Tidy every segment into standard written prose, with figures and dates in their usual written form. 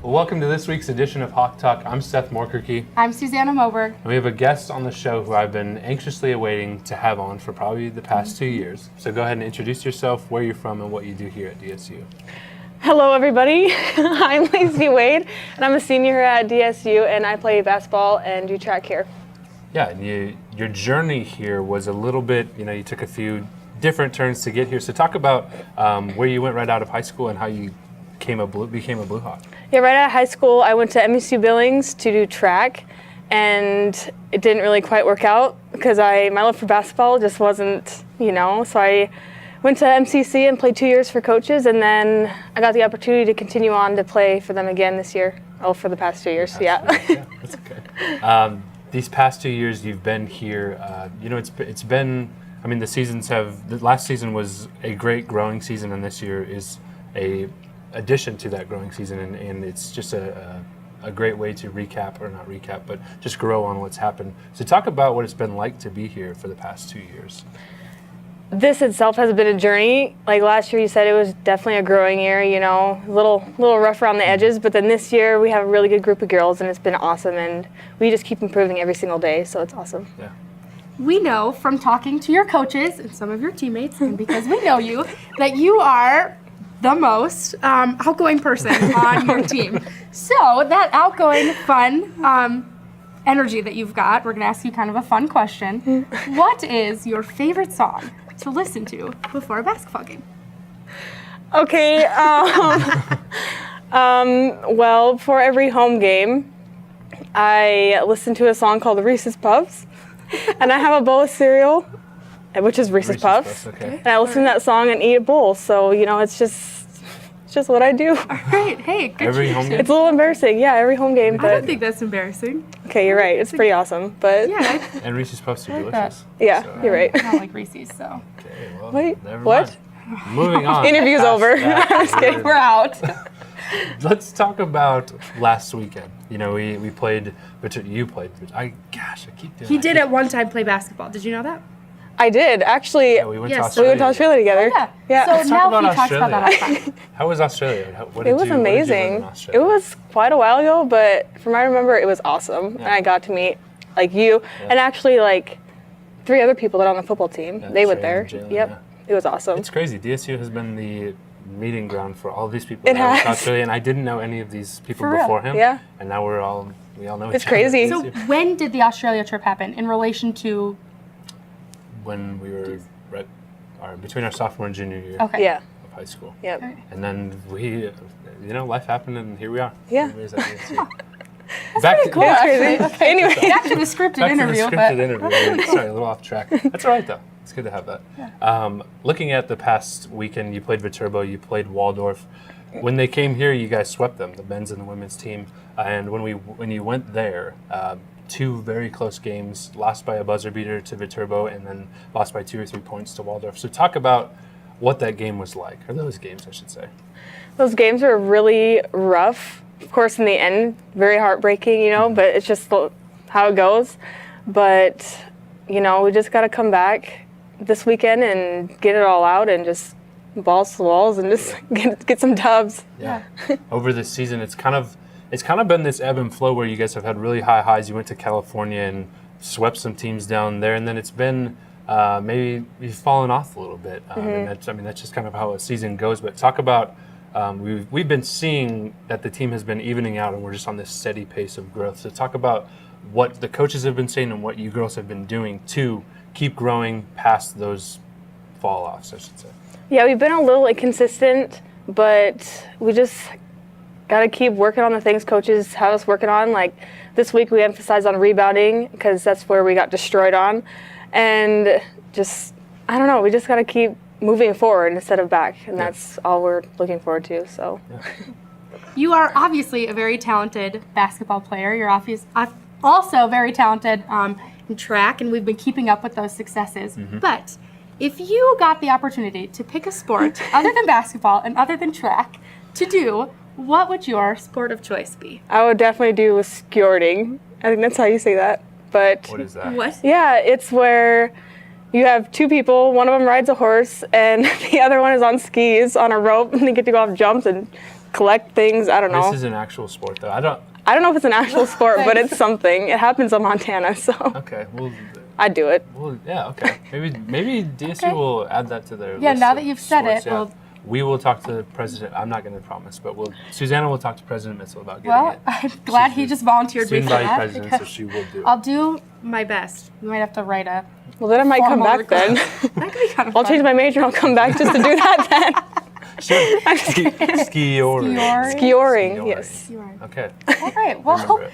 Well, welcome to this week's edition of Hawk Talk. I'm Seth Morkerke. I'm Susanna Moberg. And we have a guest on the show who I've been anxiously awaiting to have on for probably the past 2 years. So go ahead and introduce yourself, where you're from, and what you do here at DSU. Hello, everybody. I'm Lacey Wade, and I'm a senior here at DSU, and I play basketball and do track here. Yeah, and your journey here was a little bit, you took a few different turns to get here. So talk about where you went right out of high school and how you became a Blue Hawk. Yeah, right out of high school, I went to MSU Billings to do track, and it didn't really quite work out because my love for basketball just wasn't, so I went to MCC and played 2 years for coaches, and then I got the opportunity to continue on to play for them again this year. Oh, for the past 2 years, yeah. That's okay. These past 2 years you've been here, it's been, the seasons the last season was a great growing season, and this year is a addition to that growing season, and it's just a great way to not recap, but just grow on what's happened. So talk about what it's been like to be here for the past 2 years. This itself has been a journey. Like last year, you said it was definitely a growing year, a little rough around the edges, but then this year we have a really good group of girls, and it's been awesome, and we just keep improving every single day, so it's awesome. Yeah. We know from talking to your coaches and some of your teammates, and because we know you, that you are the most outgoing person on your team. So that outgoing, fun energy that you've got, we're going to ask you kind of a fun question. What is your favorite song to listen to before a basketball game? Okay, well, for every home game, I listen to a song called Reese's Puffs, and I have a bowl of cereal, which is Reese's Puffs. Okay. And I listen to that song and eat a bowl, so, it's just what I do. All right, hey, good Every home game? It's a little embarrassing, yeah, every home game, I but don't think that's embarrassing. okay, you're right, it's pretty awesome, but Yeah, And Reese's Puffs are I like that. delicious. yeah, So, you're right. I don't like Reese's, so. Okay, well, Wait, never what? mind. Moving on. Interview's Past over. that, I'm just kidding. We're out. Let's talk about last weekend. We played, but you played. I keep doing He that. did at one time play basketball. Did you know that? I did, actually, Yeah, we went to Yes. we Australia. went to Australia together. Yeah. So Let's talk now about he talks about that Australia. outside. How was Australia? What It did was you live in amazing. Australia? It was quite a while ago, but from what I remember, it was awesome. And I got to meet you and actually 3 other people that are on the football team. Yeah, they went Shay there. and Jalen, Yep, yeah. it was awesome. It's crazy. DSU has been the meeting ground for all these people. It that went to has. Australia, and I didn't know any of these people For real. before him. Yeah. And now we all know It's each other. crazy. So when did the Australia trip happen in relation to? When we were between our sophomore and junior year Okay. Yeah, of high school. yep. Alright. And then we, life happened, and here we are. Yeah. Here we are at DSU. Back to, It's crazy. Anyway, Back to the scripted back interview, to the but scripted interview. Sorry, a little off track. That's all right, though. It's good to have that. Looking at the past weekend, you played Viterbo, you played Waldorf. When they came here, you guys swept them, the men's and the women's team. And when you went there, 2 very close games, lost by a buzzer beater to Viterbo, and then lost by 2 or 3 points to Waldorf. So talk about what that game was like, or those games, I should say. those games were really rough. Of course, in the end, very heartbreaking, but it's just how it goes. But, we just got to come back this weekend and get it all out and just balls to the walls and just get some dubs. Yeah. Over this season, it's kind of been this ebb and flow where you guys have had really high highs. You went to California and swept some teams down there, and then it's been maybe you've fallen off a little bit. And that's just kind of how a season goes. But talk about we've been seeing that the team has been evening out, and we're just on this steady pace of growth. So talk about what the coaches have been saying and what you girls have been doing to keep growing past those fall-offs, I should say. Yeah, we've been a little inconsistent, but we just got to keep working on the things coaches have us working on. Like this week we emphasized on rebounding because that's where we got destroyed on. And just, I don't know, we just got to keep moving forward instead of back. And that's all we're looking forward to, so. Yeah. you are obviously a very talented basketball player. You're also very talented in track, and we've been keeping up with those successes. But if you got the opportunity to pick a sport other than basketball and other than track to do, what would your sport of choice be? I would definitely do skjorting. I think that's how you say that. But What is that? What? yeah, it's where you have 2 people, one of them rides a horse, and the other one is on skis on a rope, and they get to go off jumps and collect things. I don't know. This is an actual sport, though. I don't know if it's an actual sport, but it's something. It happens in Montana, so Okay, well, I do it. yeah, okay. Maybe DSU will add that to their Yeah, list now of that you've said sports, it, yeah. we'll- We will talk to the president. I'm not going to promise, but Susanna will talk to President Mitchell about getting Well, it. I'm glad he just volunteered me Student for body that. president, so because she will do it. I'll do my best. We might have to write a. Well, then I might come formal back then. request. That could be kind of I'll fun. change my major and I'll come back just to do that then. Sure. Skioring. Skioring, yes. Skioring. Okay. All right. Well, Remember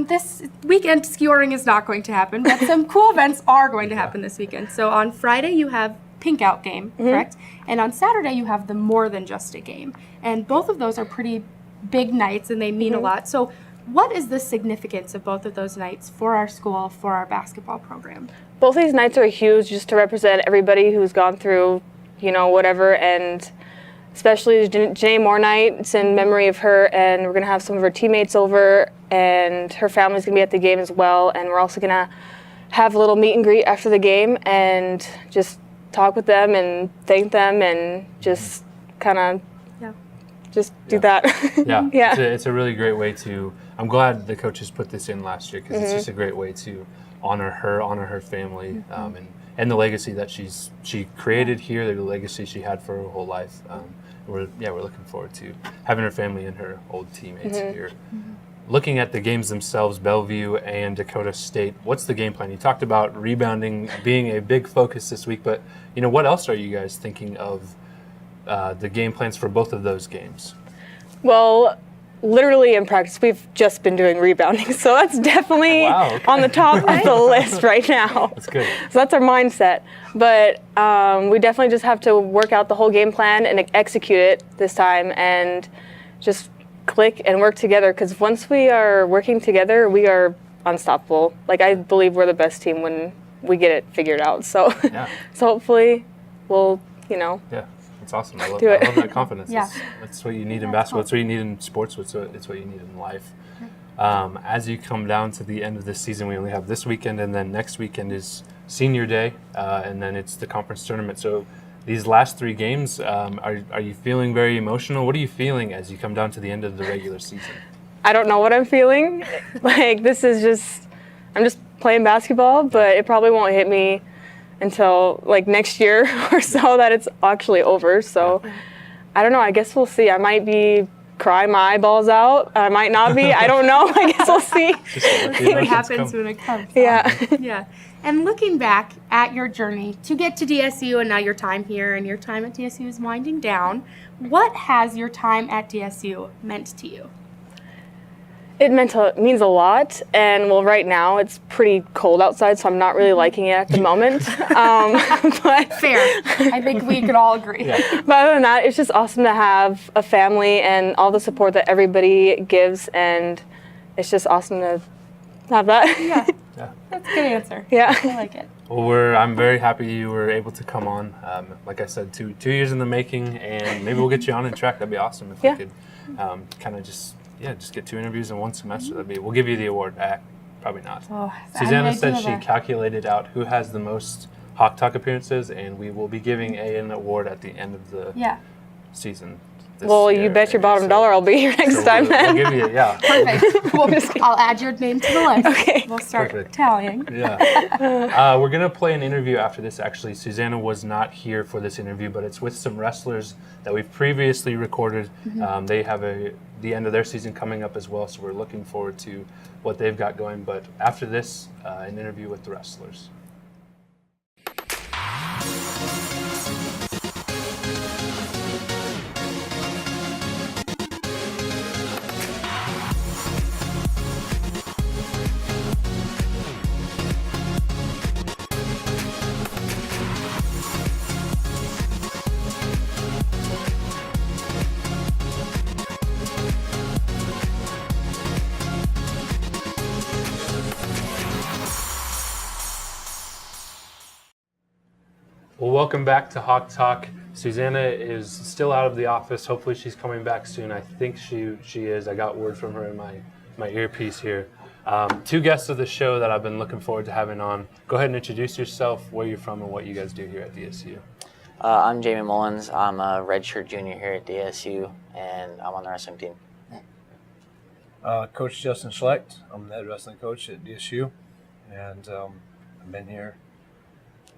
it. this weekend skioring is not going to happen, but some cool events are going to happen this weekend. So on Friday you have Pink Out game, correct? And on Saturday you have the More Than Just a game. And both of those are pretty big nights and they mean a lot. So what is the significance of both of those nights for our school, for our basketball program? Both these nights are huge just to represent everybody who's gone through, whatever, and especially Janae Moore night. It's in memory of her, and we're going to have some of her teammates over, and her family's going to be at the game as well, and we're also going to have a little meet and greet after the game and just talk with them and thank them and just kind of just do that. Yeah, Yeah. It's a really great way to. I'm glad the coaches put this in last year because it's just a great way to honor her family, and the legacy that she created here, the legacy she had for her whole life. We're looking forward to having her family and her old teammates here. Looking at the games themselves, Bellevue and Dakota State, what's the game plan? You talked about rebounding being a big focus this week, but what else are you guys thinking of the game plans for both of those games? Well, literally in practice, we've just been doing rebounding, so that's definitely Wow, okay. on the top of the list right now. That's good. So that's our mindset. But we definitely just have to work out the whole game plan and execute it this time and just click and work together, because once we are working together, we are unstoppable. Like, I believe we're the best team when we get it figured out. So, Yeah. so hopefully we'll, Yeah, it's awesome. I love Do it. that confidence. Yeah. That's what you need in basketball. It's what you need in sports. It's what you need in life. As you come down to the end of the season, we only have this weekend, and then next weekend is senior day, and then it's the conference tournament. So these last 3 games, are you feeling very emotional? What are you feeling as you come down to the end of the regular season? I don't know what I'm feeling. Like, this is just, I'm just playing basketball, but it probably won't hit me until like next year or so that it's actually over. So I don't know. I guess we'll see. I might be crying my eyeballs out. I might not be. I don't know. I guess we'll see. Just let the See what emotions happens come. when it comes. Yeah. Yeah. And looking back at your journey to get to DSU and now your time here and your time at DSU is winding down, what has your time at DSU meant to you? It means a lot, and well, right now it's pretty cold outside, so I'm not really liking it at the moment. But Fair. I think we could all agree. Yeah. But other than that, it's just awesome to have a family and all the support that everybody gives, and it's just awesome to have that. Yeah. Yeah. That's a good answer. Yeah. I like it. Well, I'm very happy you were able to come on. Like I said, two years in the making, and maybe we'll get you on in track. That'd be awesome if Yeah. we could kind of just get 2 interviews in 1 semester. We'll give you the award. Probably not. Oh, Susanna said she calculated out who has the most Hawk Talk appearances, and we will be giving an award at the end of the season. this Well, you year. bet your bottom So- dollar I'll be here next so time we'll then. give you, yeah. Perfect. I'll add your name to the list. Okay. We'll start Perfect. tallying. Yeah. We're going to play an interview after this, actually. Susanna was not here for this interview, but it's with some wrestlers that we've previously recorded. They have the end of their season coming up as well, so we're looking forward to what they've got going. But after this, an interview with the wrestlers. Well, welcome back to Hawk Talk. Susanna is still out of the office. Hopefully she's coming back soon. I think she is. I got word from her in my earpiece here. 2 guests of the show that I've been looking forward to having on. Go ahead and introduce yourself, where you're from, and what you guys do here at DSU. I'm Jamie Mullins. I'm a redshirt junior here at DSU, and I'm on the wrestling team. Coach Justin Schlecht. I'm the head wrestling coach at DSU, and I've been here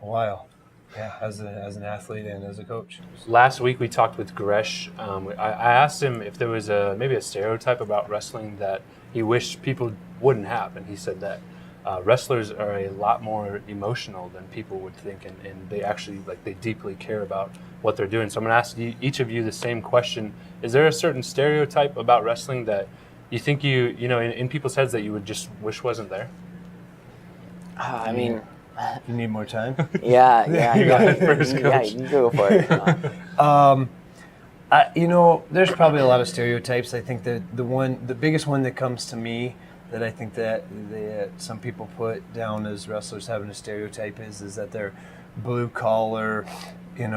a while. Yeah, as an athlete and as a coach. Last week we talked with Gresh. I asked him if there was maybe a stereotype about wrestling that he wished people wouldn't have, and he said that wrestlers are a lot more emotional than people would think, and they actually they deeply care about what they're doing. So I'm going to ask each of you the same question: is there a certain stereotype about wrestling that you think in people's heads that you would just wish wasn't there? I mean, You need more time? yeah. You got it first, Yeah, Coach. you can go for it. There's probably a lot of stereotypes. I think that the biggest one that comes to me that I think that some people put down as wrestlers having a stereotype is that they're blue collar, kind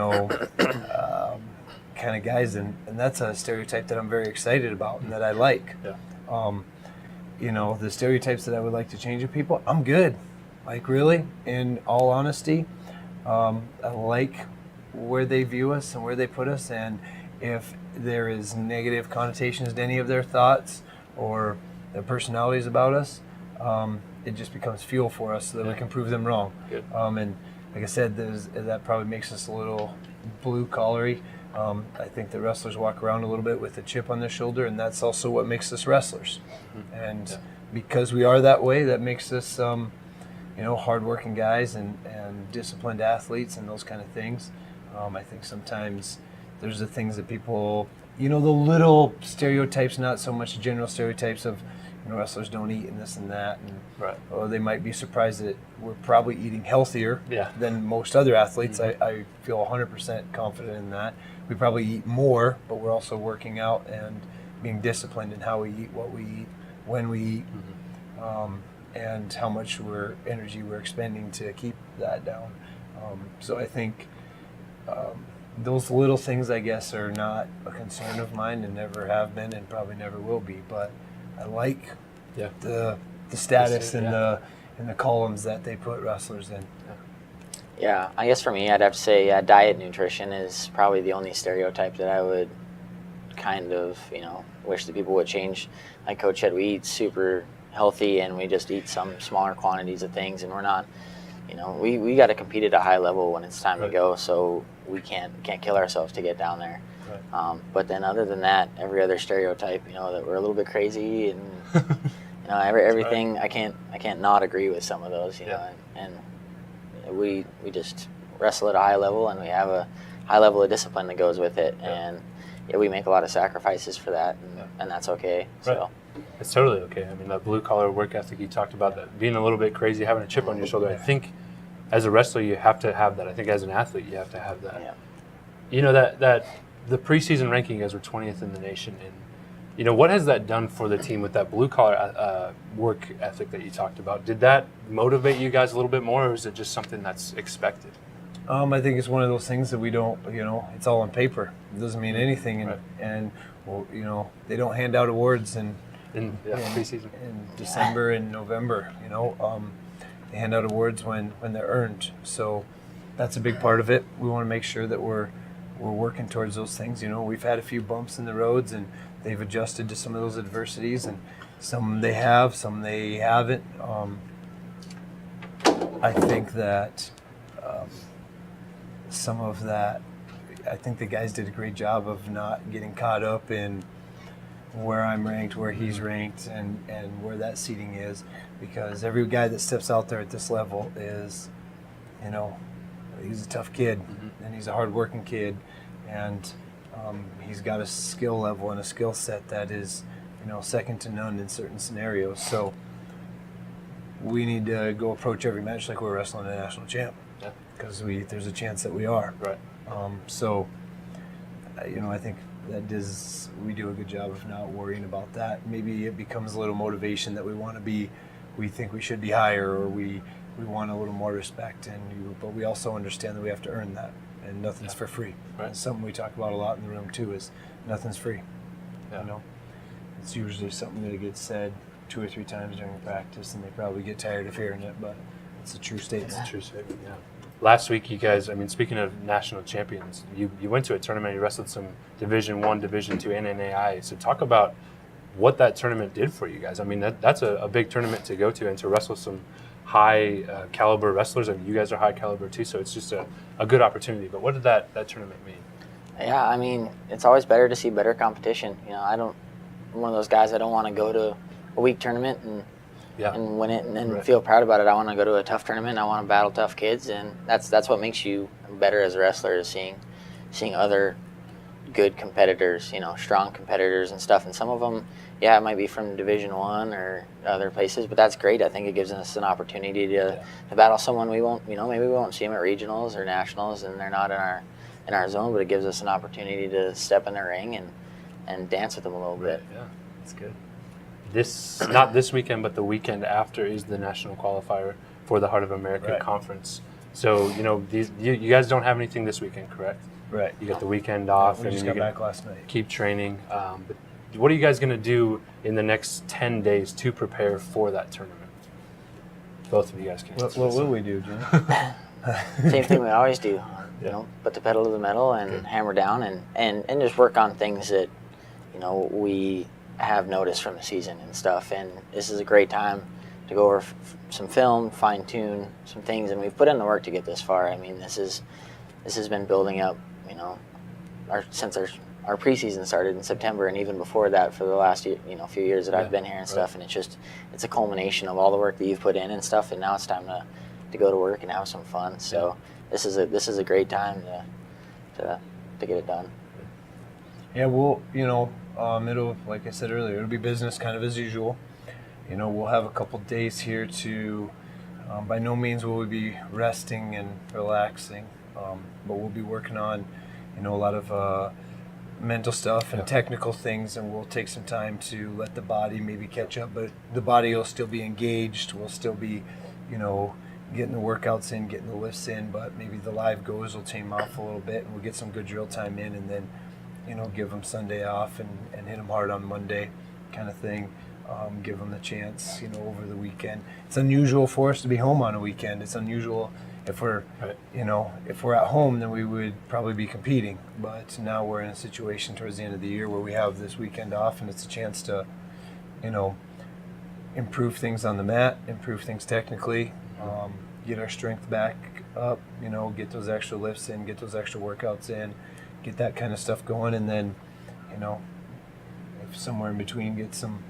of guys, and that's a stereotype that I'm very excited about and that I like. Yeah. The stereotypes that I would like to change with people, I'm good. Like, really, in all honesty, I like where they view us and where they put us, and if there is negative connotations to any of their thoughts or their personalities about us, it just becomes fuel for us so that we can prove them wrong. Good. And like I said, that probably makes us a little blue-collary. I think that wrestlers walk around a little bit with a chip on their shoulder, and that's also what makes us wrestlers. And because we are that way, that makes us hardworking guys and disciplined athletes and those kind of things. I think sometimes there's the things that people, the little stereotypes, not so much general stereotypes of, wrestlers don't eat and this and that. And Right. or they might be surprised that we're probably eating healthier Yeah. than most other athletes. I feel 100% confident in that. We probably eat more, but we're also working out and being disciplined in how we eat, what we eat, when we eat. And how much energy we're expending to keep that down. So I think those little things, I guess, are not a concern of mine and never have been and probably never will be. But I like the status and the columns that they put wrestlers in. Yeah, I guess for me, I'd have to say diet nutrition is probably the only stereotype that I would kind of, wish that people would change. Like Coach said, we eat super healthy and we just eat some smaller quantities of things, and we're not, we got to compete at a high level when it's time to go, so we can't kill ourselves to get down there. Right. But then other than that, every other stereotype, that we're a little bit crazy and everything, right. I can't not agree with some of those, and we just wrestle at a high level, and we have a high level of discipline that goes with it, and we make a lot of sacrifices for that, and that's okay. Right. So It's totally okay. I mean, that blue collar work ethic you talked about, that being a little bit crazy, having a chip on your shoulder. I think as a wrestler you have to have that. I think as an athlete you have to have that. yeah. That the preseason ranking, you guys were 20th in the nation, and what has that done for the team with that blue collar work ethic that you talked about? Did that motivate you guys a little bit more, or is it just something that's expected? I think it's one of those things that we don't, it's all on paper. It doesn't mean anything, Right. and they don't hand out awards in Preseason. in December and November. They hand out awards when they're earned. So that's a big part of it. We want to make sure that we're working towards those things. We've had a few bumps in the roads, and they've adjusted to some of those adversities, and some they have, some they haven't. I think that some of that, I think the guys did a great job of not getting caught up in where I'm ranked, where he's ranked, and where that seating is, because every guy that steps out there at this level is, he's a tough kid, and he's a hard-working kid, and he's got a skill level and a skill set that is, second to none in certain scenarios. So we need to go approach every match like we're wrestling a national champ, because there's a chance that we are. Right. So, I think we do a good job of not worrying about that. Maybe it becomes a little motivation that we think we should be higher, or we want a little more respect, but we also understand that we have to earn that, and nothing's for free. Right. And something we talk about a lot in the room too is nothing's free. Yeah. It's usually something that gets said 2 or 3 times during practice, and they probably get tired of hearing it, but it's a true statement. It's a true statement, yeah. last week, you guys, I mean, speaking of national champions, you went to a tournament, you wrestled some Division I, Division II, and NAI. So talk about what that tournament did for you guys. I mean, that's a big tournament to go to and to wrestle some high caliber wrestlers. I mean, you guys are high caliber too, so it's just a good opportunity. But what did that tournament mean? Yeah, I mean, it's always better to see better competition. You know, I'm one of those guys, I don't want to go to a weak tournament and win it and then feel proud about it. I want to go to a tough tournament. I want to battle tough kids, and that's what makes you better as a wrestler, is seeing other good competitors, you know, strong competitors and stuff. And some of them, it might be from Division I or other places, but that's great. I think it gives us an opportunity to battle someone we won't, maybe we won't see them at regionals or nationals, and they're not in our zone, but it gives us an opportunity to step in the ring and dance with them a little bit. Yeah, that's good. Not this weekend, but the weekend after is the national qualifier for the Heart of America Conference. So, you guys don't have anything this weekend, correct? Right. You got the weekend off. We just got back last night. Keep training. But what are you guys going to do in the next 10 days to prepare for that tournament? Both of you guys can. What will we do, Jim? Same thing we always do. Put the pedal to the metal and hammer down and just work on things that, we have noticed from the season and stuff. And this is a great time to go over some film, fine tune some things, and we've put in the work to get this far. I mean, this has been building up, since our preseason started in September, and even before that for the last few years that I've been here and stuff. And it's a culmination of all the work that you've put in and stuff. And now it's time to go to work and have some fun. So this is a great time to get it done. Yeah, we'll it'll, like I said earlier, it'll be business kind of as usual. We'll have a couple days here to. By no means will we be resting and relaxing, but we'll be working on, a lot of mental stuff and technical things, and we'll take some time to let the body maybe catch up. But the body will still be engaged. We'll still be, getting the workouts in, getting the lifts in, but maybe the live goes will tame off a little bit, and we'll get some good drill time in, and then, give them Sunday off and hit them hard on Monday, kind of thing. Give them the chance, over the weekend. It's unusual for us to be home on a weekend. It's unusual if we're, if we're at home, then we would probably be competing. But now we're in a situation towards the end of the year where we have this weekend off, and it's a chance to, improve things on the mat, improve things technically, get our strength back up, get those extra lifts in, get those extra workouts in, get that kind of stuff going, and then, if somewhere in between get some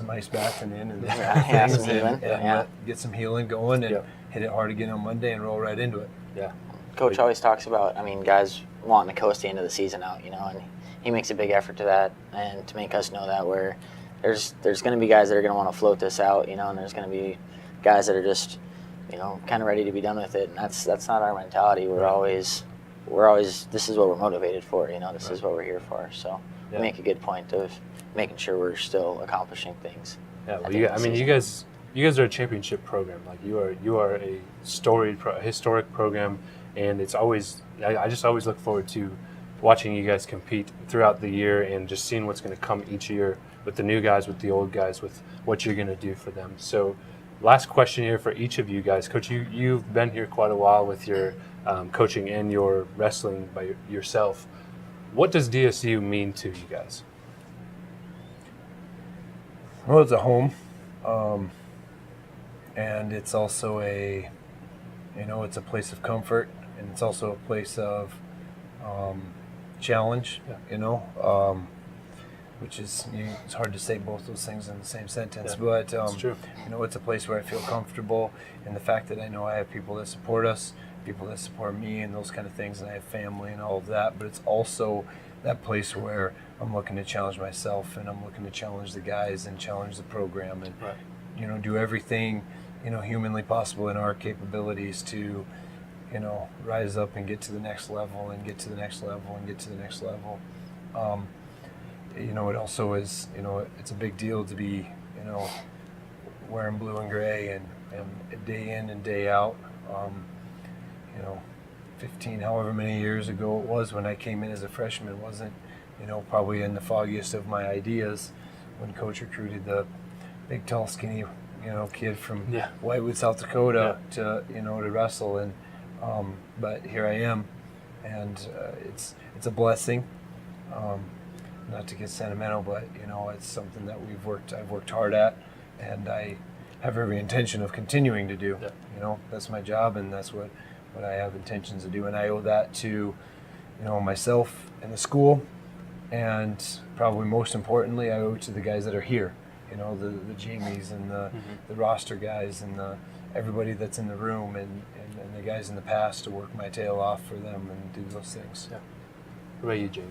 ice bathing in and some healing. Get some healing going and hit it hard again on Monday and roll right into it. Yeah. Coach always talks about, guys wanting to coast the end of the season out, and he makes a big effort to that, and to make us know that where there's going to be guys that are going to want to float this out, and there's going to be guys that are just, kind of ready to be done with it, and that's not our mentality. We're always this is what we're motivated for, this is what we're here for. So we make a good point of making sure we're still accomplishing things. Yeah, well, you guys are a championship program. Like you are a storied, historic program, and it's always. I just always look forward to watching you guys compete throughout the year and just seeing what's going to come each year with the new guys, with the old guys, with what you're going to do for them. So, last question here for each of you guys, Coach. You've been here quite a while with your coaching and your wrestling by yourself. What does DSU mean to you guys? Well, it's a home, and it's also it's a place of comfort, and it's also a place of challenge. Which is it's hard to say both those things in the same sentence, but it's true. It's a place where I feel comfortable, and the fact that I know I have people that support us, people that support me, and those kind of things, and I have family and all of that. But it's also that place where I'm looking to challenge myself, and I'm looking to challenge the guys and challenge the program, and do everything humanly possible in our capabilities to rise up and get to the next level and get to the next level and get to the next level. It also is it's a big deal to be wearing blue and gray and day in and day out. 15 however many years ago it was when I came in as a freshman wasn't probably in the foggiest of my ideas when Coach recruited the big tall skinny kid from Whitewood, South Dakota to to wrestle, and But here I am, and it's a blessing. Not to get sentimental, but it's something that I've worked hard at, and I have every intention of continuing to do. Yeah. That's my job, and that's what I have intentions to do, and I owe that to myself and the school, and probably most importantly, I owe it to the guys that are here. The Jamies and the roster guys and everybody that's in the room and the guys in the past to work my tail off for them and do those things. Yeah. What about you, Jamie?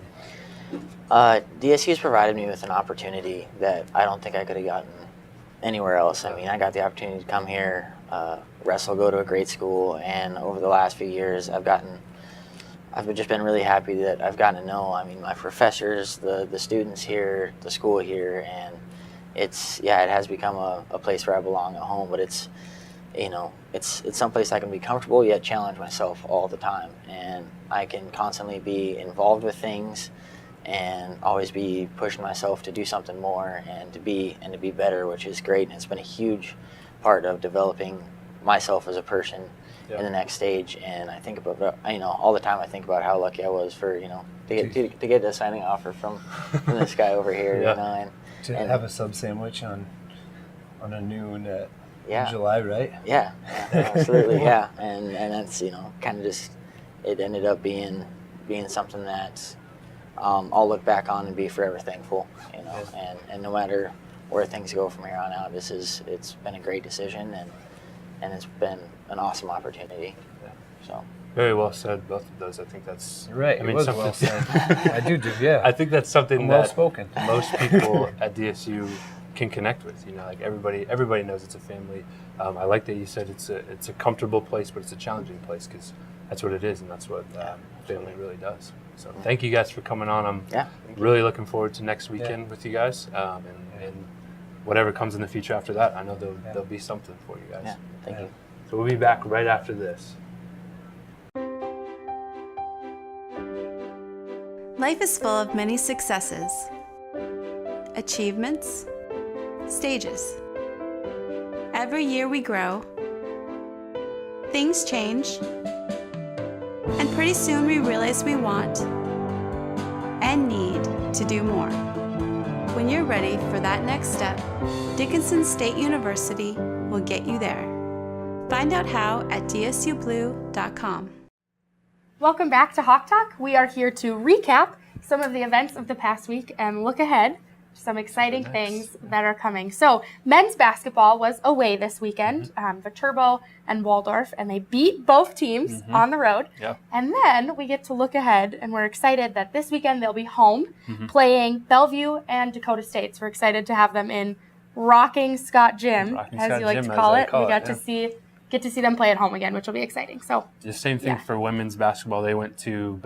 DSU's provided me with an opportunity that I don't think I could have gotten anywhere else. I mean, I got the opportunity to come here, wrestle, go to a great school, and over the last few years, I've just been really happy that I've gotten to know, my professors, the students here, the school here, and it has become a place where I belong, a home, but it's someplace I can be comfortable yet challenge myself all the time, and I can constantly be involved with things and always be pushing myself to do something more and to be better, which is great. And it's been a huge part of developing myself as a person in the next stage. And I think about all the time. I think about how lucky I was for to get a signing offer from this guy over here. And have a sub sandwich on a noon at in July, right? Yeah, absolutely. Yeah, and that's kind of just it ended up being something that I'll look back on and be forever thankful. And no matter where things go from here on out, it's been a great decision and it's been an awesome opportunity. So. Very well said, both of those. I think that's right. It was well said. I do. Yeah. I think that's something well that spoken. Most people at DSU can connect with. Like everybody knows it's a family. I like that you said it's a comfortable place, but it's a challenging place because that's what it is, and that's what family really does. So thank you guys for coming on. I'm really looking forward to next weekend with you guys, and whatever comes in the future after that. I know there'll be something for you guys. Yeah. Thank you. So we'll be back right after this. Life is full of many successes, achievements, stages. Every year we grow, things change, and pretty soon we realize we want and need to do more. When you're ready for that next step, Dickinson State University will get you there. Find out how at dsublue.com. Welcome back to Hawk Talk. We are here to recap some of the events of the past week and look ahead to some exciting things that are coming. So men's basketball was away this weekend, Viterbo and Waldorf, and they beat both teams on the road. Yeah. And then we get to look ahead, and we're excited that this weekend they'll be home playing Bellevue and Dakota State. So we're excited to have them in Rocking Scott Gym, as you like to call it. We got to get to see them play at home again, which will be exciting. So the same thing for women's basketball. They went to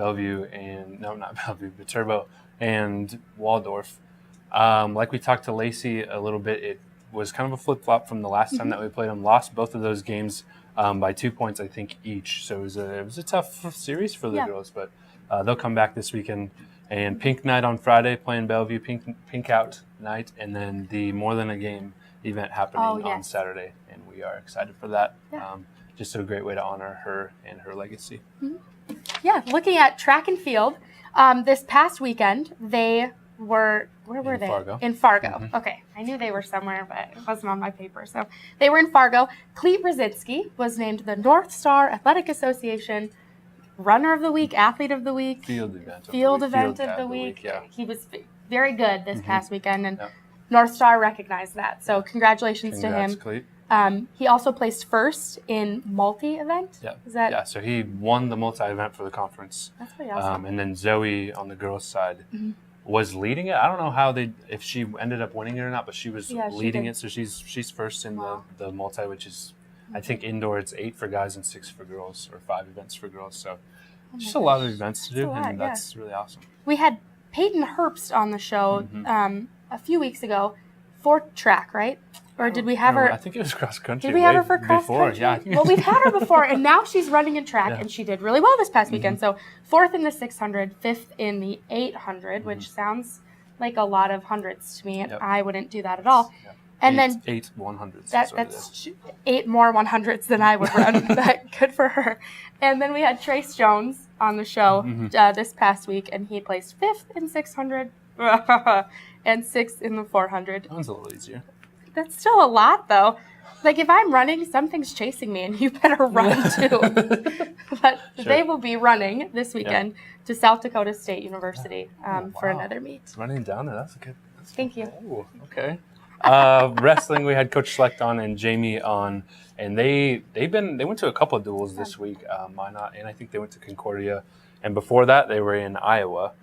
Viterbo and Waldorf. Like we talked to Lacey a little bit, it was kind of a flip-flop from the last time that we played them. Lost both of those games by 2 points, I think, each. So it was a tough series for the girls, but they'll come back this weekend. And Pink Night on Friday, playing Bellevue, Pink Out Night, and then the More Than a Game event happening on Saturday. And we are excited for that. Yeah. Just a great way to honor her and her legacy. Yeah, looking at track and field, this past weekend, they were, where were they? Fargo. In Fargo. Okay. I knew they were somewhere, but it wasn't on my paper. So they were in Fargo. Clete Brzezinski was named the North Star Athletic Association Runner of the Week, Athlete of the Week, Field Event of the Week. Yeah. He was very good this past weekend, and North Star recognized that. So congratulations to him. Clete. He also placed first in multi-event. Yeah. So he won the multi-event for the conference. That's pretty awesome. And then Zoe on the girls' side was leading it. I don't know if she ended up winning it or not, but she was leading it. So she's first in the multi, which is, I think indoor it's 8 for guys and 6 for girls, or 5 events for girls. So just a lot of events to do, and that's really awesome. We had Peyton Herbst on the show a few weeks ago for track, right? Or did we have her? I think it was cross country. Did we have her for cross country? Yeah. Well, we've had her before, and now she's running in track, and she did really well this past weekend. So 4th in the 600, 5th in the 800, which sounds like a lot of hundreds to me. I wouldn't do that at all. And then eight 100s. that's 8 more 100s than I would run. But good for her. And then we had Trace Jones on the show this past week, and he placed 5th in 600 and 6th in the 400. That one's a little easier. That's still a lot, though. Like, if I'm running, something's chasing me, and you better run, too. But they will be running this weekend to South Dakota State University for another meet. Running down there, that's a good. Thank you. Oh, okay. Wrestling, we had Coach Schlecht on and Jamie on, and they went to a couple of duels this week. Minot, and I think they went to Concordia, and before that they were in Iowa,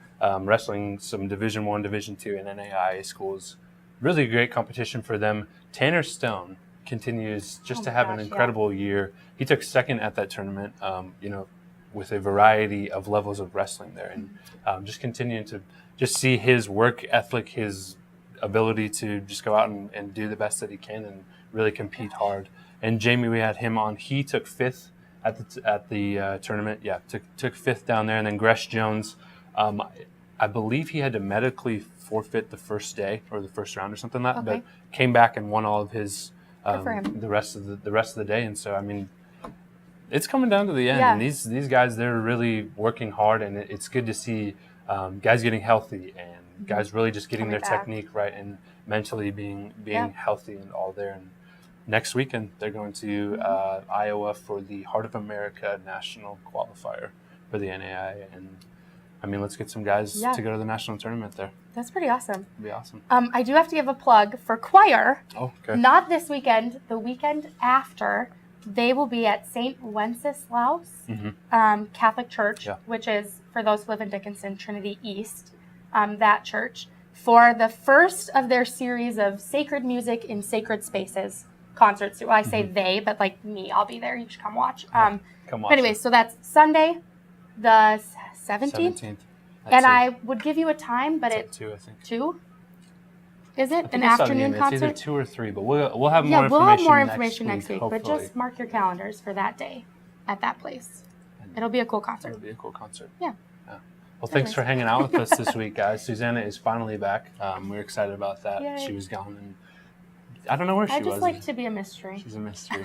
wrestling some Division I, Division II, and NAIA schools. Really great competition for them. Tanner Stone continues just to have an incredible year. He took second at that tournament. With a variety of levels of wrestling there, and just continuing to just see his work ethic, his ability to just go out and do the best that he can and really compete hard. And Jamie, we had him on. He took 5th at the tournament. Yeah, took 5th down there. And then Gresh Jones, I believe he had to medically forfeit the first day or the first round or something like that, but came back and won all of his the rest of the day. And so, I mean, it's coming down to the end, and these guys, they're really working hard, and it's good to see guys getting healthy and guys really just getting their technique right and mentally being healthy and all there. And next weekend, they're going to Iowa for the Heart of America National Qualifier for the NAIA. And, I mean, let's get some guys to go to the national tournament there. That's pretty awesome. It'd be awesome. I do have to give a plug for choir. Oh, okay. Not this weekend, the weekend after. They will be at St. Wenceslaus Catholic Church, which is, for those who live in Dickinson, Trinity East, that church, for the first of their series of Sacred Music in Sacred Spaces concerts. Well, I say they, but like me, I'll be there. You should come watch. Come watch. But anyway, so that's Sunday, the 17th. And I would give you a time, but it's 2, I think. 2? Is it an afternoon concert? It's either 2 or 3, but we'll have more information. We'll have more information next week. Hopefully. But just mark your calendars for that day at that place. It'll be a cool concert. It'll be a cool concert. Yeah. Well, thanks for hanging out with us this week, guys. Susanna is finally back. We're excited about that. Yay. She was gone, and I don't know where she was. I just like to be a mystery. She's a mystery.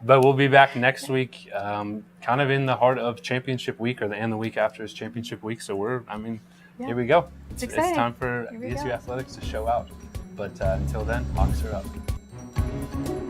But we'll be back next week, kind of in the heart of championship week, and the week after is championship week. So here we go. It's It's exciting. time for DSU Athletics to show out. But until then, Hawks are up.